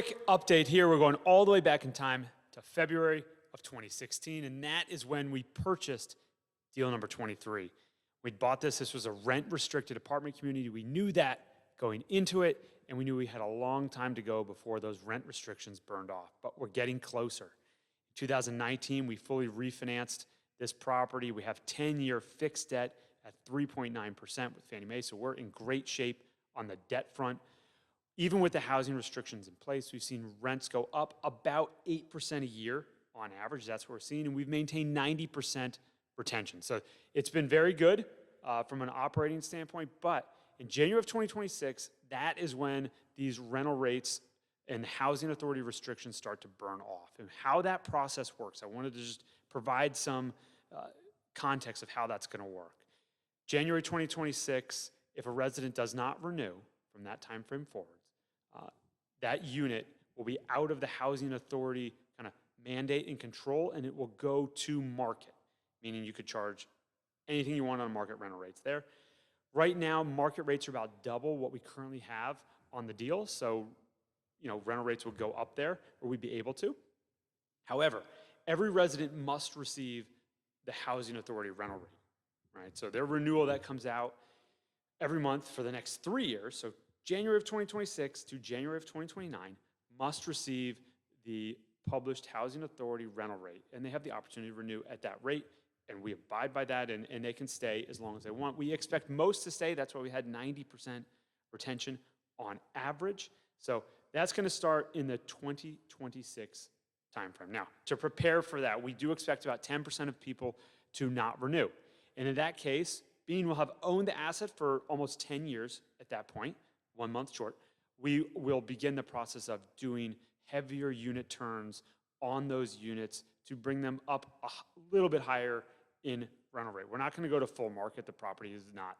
quick update here. We're going all the way back in time to February of 2016, and that is when we purchased deal number 23. We'd bought this. This was a rent-restricted apartment community. We knew that going into it, and we knew we had a long time to go before those rent restrictions burned off, but we're getting closer. In 2019, we fully refinanced this property. We have 10-year fixed debt at 3.9% with Fannie Mae, so we're in great shape on the debt front. Even with the housing restrictions in place, we've seen rents go up about 8% a year on average. That's what we're seeing, and we've maintained 90% retention. So it's been very good from an operating standpoint, but in January of 2026, that is when these rental rates and housing authority restrictions start to burn off. And how that process works, I wanted to just provide some context of how that's going to work. January 2026, if a resident does not renew from that time frame forward, that unit will be out of the housing authority kind of mandate and control, and it will go to market, meaning you could charge anything you want on market rental rates there. Right now, market rates are about double what we currently have on the deal, so rental rates will go up there, or we'd be able to. However, every resident must receive the housing authority rental rate, right? So their renewal that comes out every month for the next 3 years, so January of 2026 to January of 2029, must receive the published housing authority rental rate, and they have the opportunity to renew at that rate, and we abide by that, and they can stay as long as they want. We expect most to stay. That's why we had 90% retention on average. So that's going to start in the 2026 timeframe. Now, to prepare for that, we do expect about 10% of people to not renew. And in that case, Bean will have owned the asset for almost 10 years at that point, 1 month short. We will begin the process of doing heavier unit turns on those units to bring them up a little bit higher in rental rate. We're not going to go to full market. The property is not,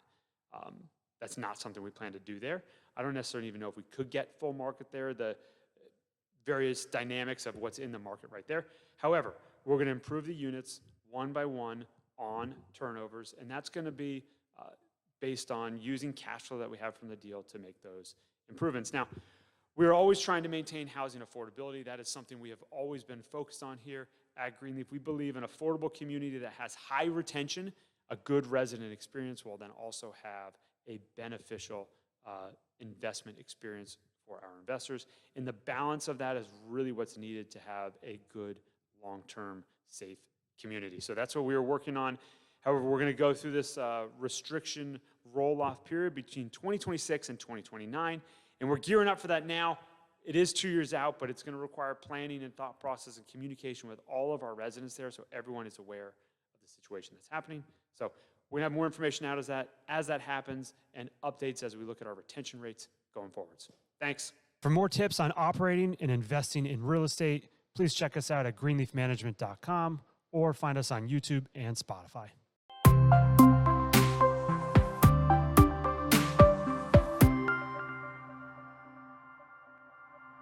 that's not something we plan to do there. I don't necessarily even know if we could get full market there, the various dynamics of what's in the market right there. However, we're going to improve the units one by one on turnovers, and that's going to be based on using cash flow that we have from the deal to make those improvements. Now, we're always trying to maintain housing affordability. That is something we have always been focused on here at Greenleaf. We believe an affordable community that has high retention, a good resident experience, will then also have a beneficial investment experience for our investors. And the balance of that is really what's needed to have a good, long-term, safe community. So that's what we are working on. However, we're going to go through this restriction roll-off period between 2026 and 2029, and we're gearing up for that now. It is 2 years out, but it's going to require planning and thought process and communication with all of our residents there so everyone is aware of the situation that's happening. So we're going to have more information out as that happens and updates as we look at our retention rates going forwards. Thanks. For more tips on operating and investing in real estate, please check us out at greenleafmanagement.com or find us on YouTube and Spotify.